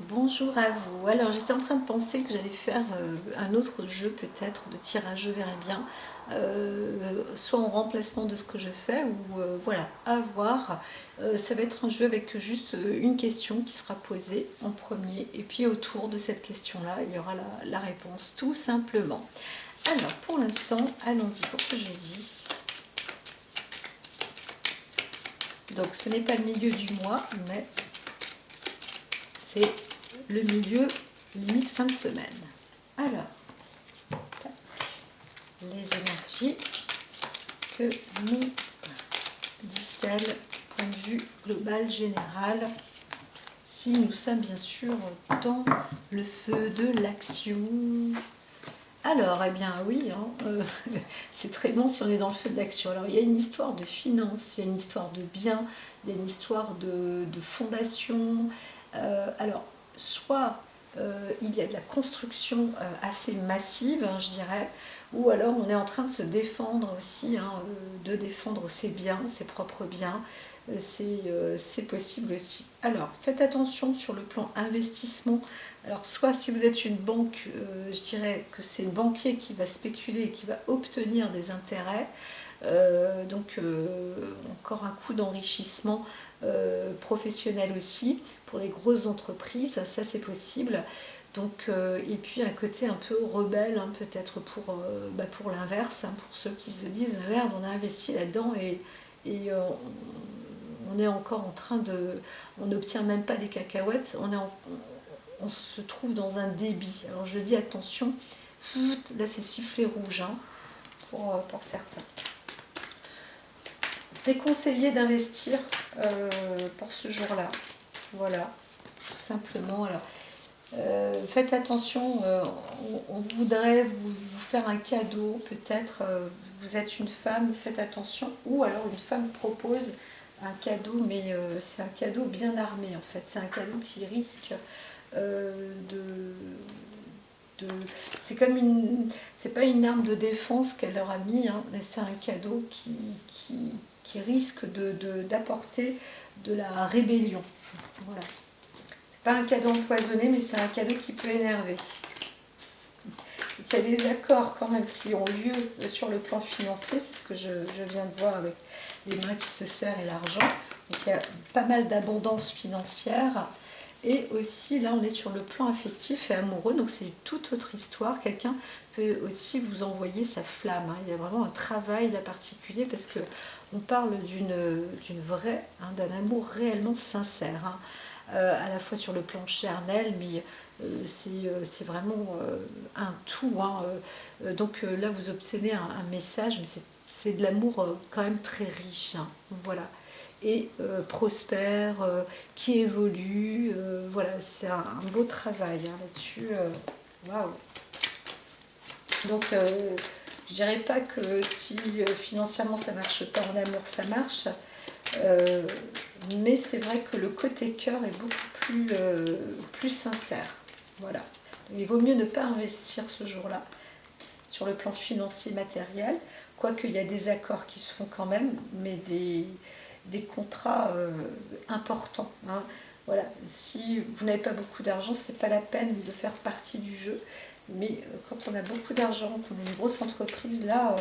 Bonjour à vous. Alors j'étais en train de penser que j'allais faire un autre jeu peut-être de tirage, je verrai bien, soit en remplacement de ce que je fais ou voilà, à voir. Ça va être un jeu avec juste une question qui sera posée en premier et puis autour de cette question-là, il y aura la réponse tout simplement. Alors pour l'instant, allons-y pour ce jeudi. Donc ce n'est pas le milieu du mois, mais c'est le milieu limite fin de semaine. Alors, les énergies que nous disent-elles, point de vue global, général, si nous sommes bien sûr dans le feu de l'action. Alors, eh bien oui, c'est très bon si on est dans le feu de l'action. Alors, il y a une histoire de finance, il y a une histoire de biens, il y a une histoire de fondation. Alors, soit il y a de la construction assez massive, je dirais, ou alors on est en train de se défendre aussi, de défendre ses biens, ses propres biens. C'est possible aussi. Alors, faites attention sur le plan investissement. Alors, soit si vous êtes une banque, je dirais que c'est le banquier qui va spéculer et qui va obtenir des intérêts. Encore un coup d'enrichissement professionnel aussi pour les grosses entreprises, ça c'est possible. Et puis un côté un peu rebelle, peut-être pour l'inverse, pour ceux qui se disent merde, on a investi là-dedans et on est encore en train de. On n'obtient même pas des cacahuètes, on se trouve dans un débit. Alors je dis attention, là c'est sifflet rouge pour certains. Déconseillé d'investir pour ce jour-là. Voilà, tout simplement. Alors, faites attention, on voudrait vous faire un cadeau, peut-être, vous êtes une femme, faites attention, ou alors une femme propose un cadeau, mais c'est un cadeau bien armé en fait, c'est un cadeau qui risque c'est comme c'est pas une arme de défense qu'elle leur a mis, mais c'est un cadeau qui risque d'apporter de la rébellion. Voilà. C'est pas un cadeau empoisonné, mais c'est un cadeau qui peut énerver. Il y a des accords quand même qui ont lieu sur le plan financier, c'est ce que je viens de voir avec les mains qui se serrent et l'argent. Donc il y a pas mal d'abondance financière. Et aussi, là, on est sur le plan affectif et amoureux, donc c'est une toute autre histoire. Quelqu'un peut aussi vous envoyer sa flamme. Il y a vraiment un travail là particulier parce que on parle d'une vraie, d'un amour réellement sincère, à la fois sur le plan charnel, mais c'est vraiment un tout. Là, vous obtenez un message, mais c'est de l'amour quand même très riche. Voilà. Et prospère, qui évolue. Voilà, c'est un beau travail là-dessus. Waouh! Donc, je dirais pas que si financièrement ça marche pas, en amour ça marche. Mais c'est vrai que le côté cœur est beaucoup plus sincère. Voilà. Il vaut mieux ne pas investir ce jour-là sur le plan financier matériel, quoique il y a des accords qui se font quand même, mais des contrats importants. Voilà. Si vous n'avez pas beaucoup d'argent, c'est pas la peine de faire partie du jeu. Mais quand on a beaucoup d'argent, qu'on a une grosse entreprise, là,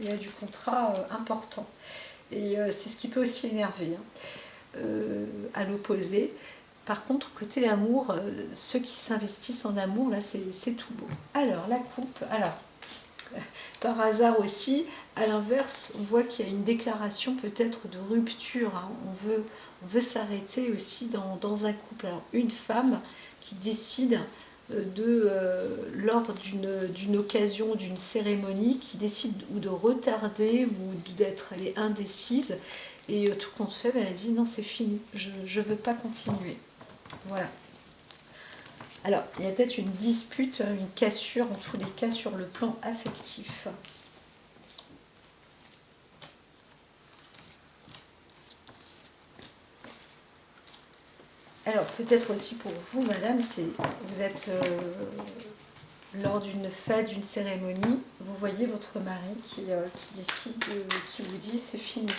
il y a du contrat important. Et c'est ce qui peut aussi énerver. À l'opposé. Par contre, côté amour, ceux qui s'investissent en amour, là, c'est tout beau. Alors, la coupe. Alors, par hasard aussi, à l'inverse, on voit qu'il y a une déclaration peut-être de rupture. On veut s'arrêter aussi dans un couple. Alors, une femme qui décide lors d'une occasion, d'une cérémonie, qui décide ou de retarder ou d'être indécise, et tout compte fait, elle dit non, c'est fini, je ne veux pas continuer. Voilà. Alors, il y a peut-être une dispute, une cassure en tous les cas sur le plan affectif. Alors, peut-être aussi pour vous, madame, vous êtes lors d'une fête, d'une cérémonie, vous voyez votre mari qui décide, qui vous dit c'est fini.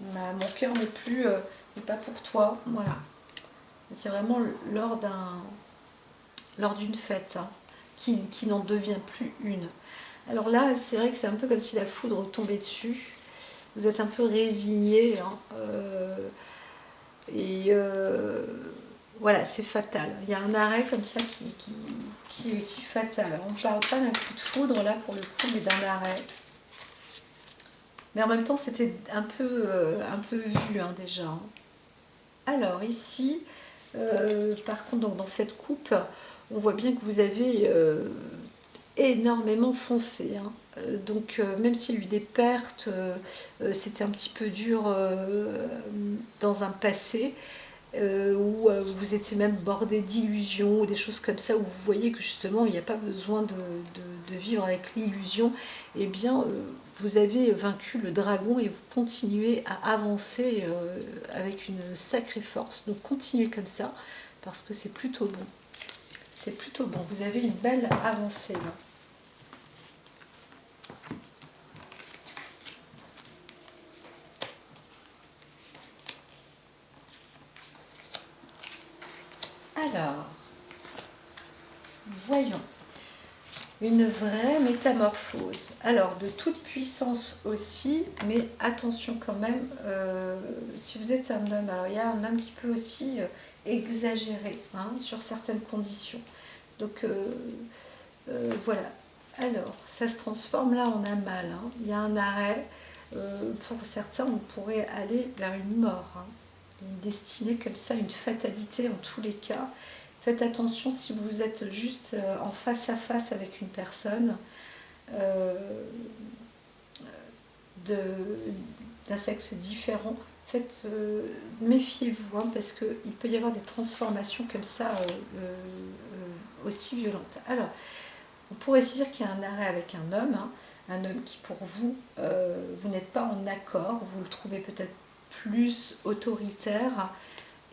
Mon cœur n'est pas pour toi, voilà. c'est vraiment lors d'une fête, hein, qui n'en devient plus une. Alors là, c'est vrai que c'est un peu comme si la foudre tombait dessus. Vous êtes un peu résigné, hein, et voilà, c'est fatal. Il y a un arrêt comme ça qui est aussi fatal. Alors, on ne parle pas d'un coup de foudre là pour le coup, mais d'un arrêt. Mais en même temps, c'était un peu vu, hein, déjà, hein. Alors ici, par contre, donc dans cette coupe, on voit bien que vous avez énormément foncé, hein. Donc même s'il y a eu des pertes, c'était un petit peu dur dans un passé, où vous étiez même bordé d'illusions ou des choses comme ça, où vous voyez que justement il n'y a pas besoin de vivre avec l'illusion. Eh bien vous avez vaincu le dragon et vous continuez à avancer avec une sacrée force. Donc continuez comme ça, parce que c'est plutôt bon. C'est plutôt bon, vous avez une belle avancée là. Alors, voyons. Une vraie métamorphose. Alors, de toute puissance aussi, mais attention quand même, si vous êtes un homme, alors il y a un homme qui peut aussi exagérer, hein, sur certaines conditions. Donc, voilà. Alors, ça se transforme là en un mal, hein. Il y a un arrêt. Pour certains, on pourrait aller vers une mort, hein. Une destinée comme ça, une fatalité en tous les cas. Faites attention si vous êtes juste en face à face avec une personne d'un sexe différent. Faites, méfiez-vous, hein, parce qu'il peut y avoir des transformations comme ça aussi violentes. Alors, on pourrait se dire qu'il y a un arrêt avec un homme, hein, un homme qui pour vous, vous n'êtes pas en accord, vous le trouvez peut-être plus autoritaire,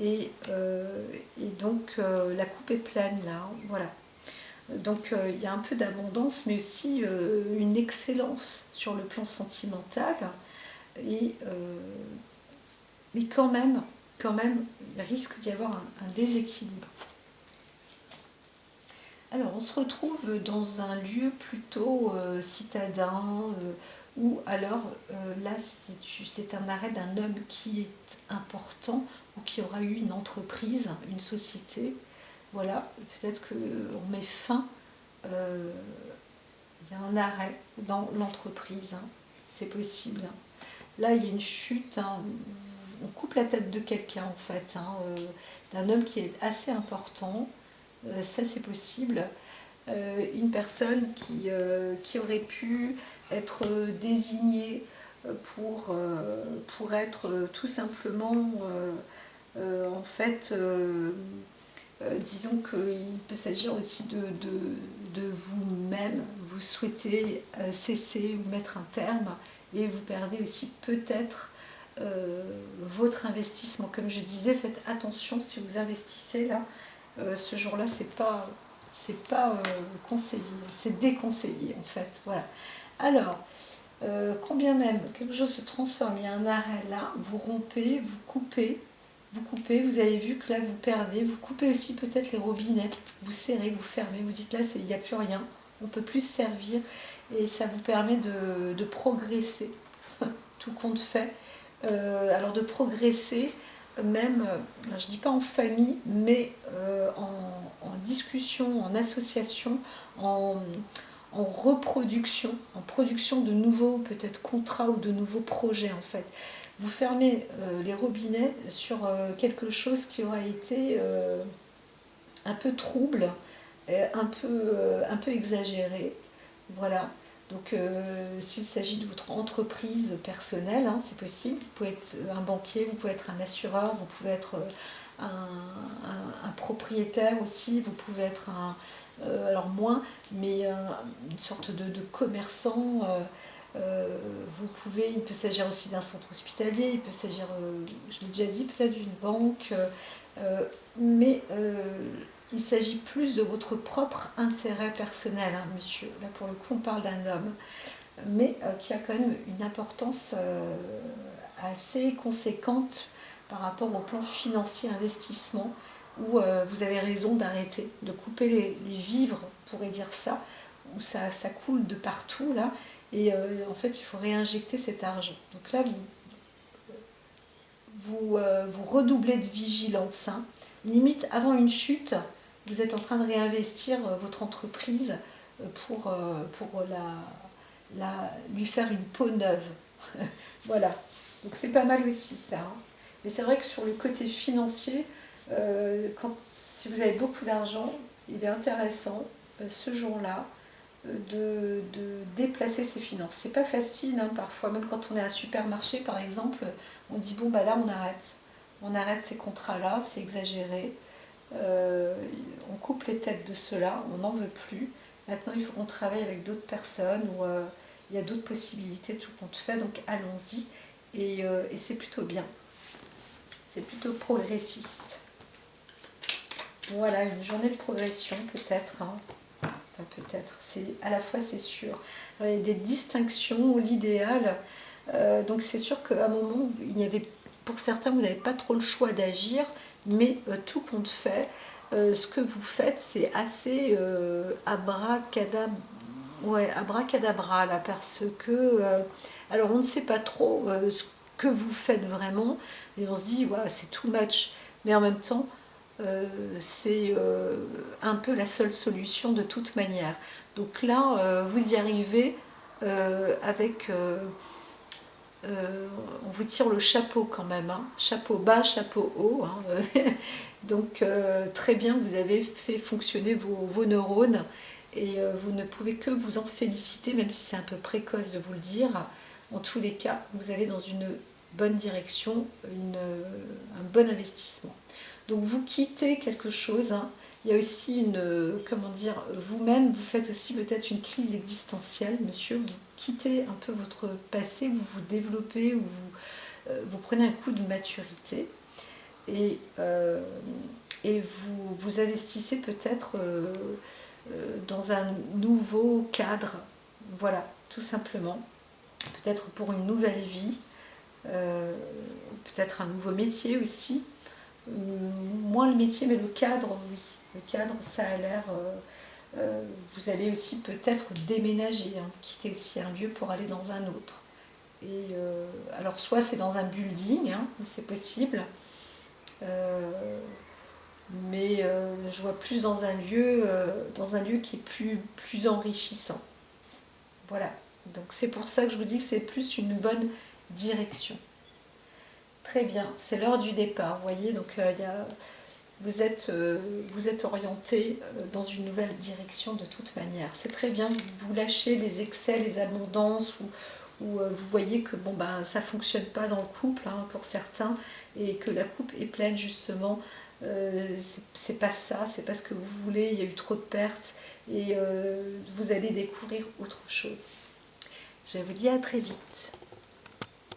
et donc la coupe est pleine là, hein, voilà. Donc il y a un peu d'abondance, mais aussi une excellence sur le plan sentimental, et mais quand même, il risque d'y avoir un déséquilibre. Alors, on se retrouve dans un lieu plutôt citadin, ou alors là, c'est un arrêt d'un homme qui est important ou qui aura eu une entreprise, une société. Voilà, peut-être qu'on met fin, il y a un arrêt dans l'entreprise, hein, c'est possible. Là, il y a une chute, hein, on coupe la tête de quelqu'un en fait, hein, d'un homme qui est assez important. Ça c'est possible. Une personne qui aurait pu être désignée pour être tout simplement en fait, disons qu'il peut s'agir aussi de vous-même. Vous souhaitez cesser ou mettre un terme, et vous perdez aussi peut-être votre investissement. Comme je disais, faites attention si vous investissez là. Ce jour-là, c'est pas conseillé, c'est déconseillé en fait. Voilà. Alors, combien même quelque chose se transforme, il y a un arrêt là, vous rompez, vous coupez, vous avez vu que là vous perdez, vous coupez aussi peut-être les robinets, vous serrez, vous fermez, vous dites là il n'y a plus rien, on ne peut plus se servir, et ça vous permet de progresser, tout compte fait. Alors de progresser, même, je ne dis pas en famille, mais en discussion, en association, en reproduction, en production de nouveaux peut-être contrats ou de nouveaux projets en fait. Vous fermez les robinets sur quelque chose qui aura été un peu trouble, un peu exagéré. Voilà. Donc s'il s'agit de votre entreprise personnelle, hein, c'est possible. Vous pouvez être un banquier, vous pouvez être un assureur, vous pouvez être un propriétaire aussi, vous pouvez être alors moins, mais une sorte de commerçant. Il peut s'agir aussi d'un centre hospitalier, il peut s'agir, je l'ai déjà dit, peut-être d'une banque, mais il s'agit plus de votre propre intérêt personnel, hein, monsieur. Là, pour le coup, on parle d'un homme, mais qui a quand même une importance assez conséquente par rapport au plan financier investissement. où vous avez raison d'arrêter, de couper les vivres, on pourrait dire ça, où ça coule de partout là, et en fait il faut réinjecter cet argent. Donc là vous redoublez de vigilance, hein. Limite avant une chute, vous êtes en train de réinvestir votre entreprise pour lui faire une peau neuve. Voilà, donc c'est pas mal aussi ça, hein. Mais c'est vrai que sur le côté financier, si vous avez beaucoup d'argent, il est intéressant ce jour-là de déplacer ses finances. C'est pas facile, hein, parfois, même quand on est à un supermarché par exemple, on dit bon bah là on arrête ces contrats-là, c'est exagéré. On coupe les têtes de cela, on n'en veut plus. Maintenant il faut qu'on travaille avec d'autres personnes ou il y a d'autres possibilités, tout compte fait, donc allons-y. Et c'est plutôt bien. C'est plutôt progressiste. Voilà, une journée de progression peut-être, hein. Enfin peut-être, à la fois c'est sûr. Alors, il y a des distinctions, l'idéal. Donc c'est sûr qu'à un moment, pour certains, vous n'avez pas trop le choix d'agir, mais tout compte fait, ce que vous faites, c'est assez abracadabra là, parce que alors on ne sait pas trop ce que vous faites vraiment, et on se dit ouais, c'est too much, mais en même temps c'est un peu la seule solution de toute manière. Donc là vous y arrivez avec on vous tire le chapeau quand même, hein. Chapeau bas, chapeau haut, hein. Donc très bien, vous avez fait fonctionner vos neurones et vous ne pouvez que vous en féliciter, même si c'est un peu précoce de vous le dire. En tous les cas, vous allez dans une bonne direction, un bon investissement. Donc vous quittez quelque chose, hein. Il y a aussi comment dire, vous-même, vous faites aussi peut-être une crise existentielle, monsieur. Vous quittez un peu votre passé, vous vous développez, ou vous prenez un coup de maturité. Et vous investissez peut-être dans un nouveau cadre, voilà, tout simplement. Peut-être pour une nouvelle vie, peut-être un nouveau métier aussi. Moins le métier, mais le cadre, oui. Le cadre, ça a l'air... vous allez aussi peut-être déménager, hein, quitter aussi un lieu pour aller dans un autre. Et alors soit c'est dans un building, hein, c'est possible, mais je vois plus dans un lieu qui est plus enrichissant. Voilà, donc c'est pour ça que je vous dis que c'est plus une bonne direction. Très bien, c'est l'heure du départ, vous voyez, donc vous êtes orienté dans une nouvelle direction de toute manière. C'est très bien, vous lâchez les excès, les abondances, où vous voyez que bon, ben, ça ne fonctionne pas dans le couple, hein, pour certains, et que la coupe est pleine justement. C'est pas ça, c'est pas ce que vous voulez, il y a eu trop de pertes, et vous allez découvrir autre chose. Je vous dis à très vite.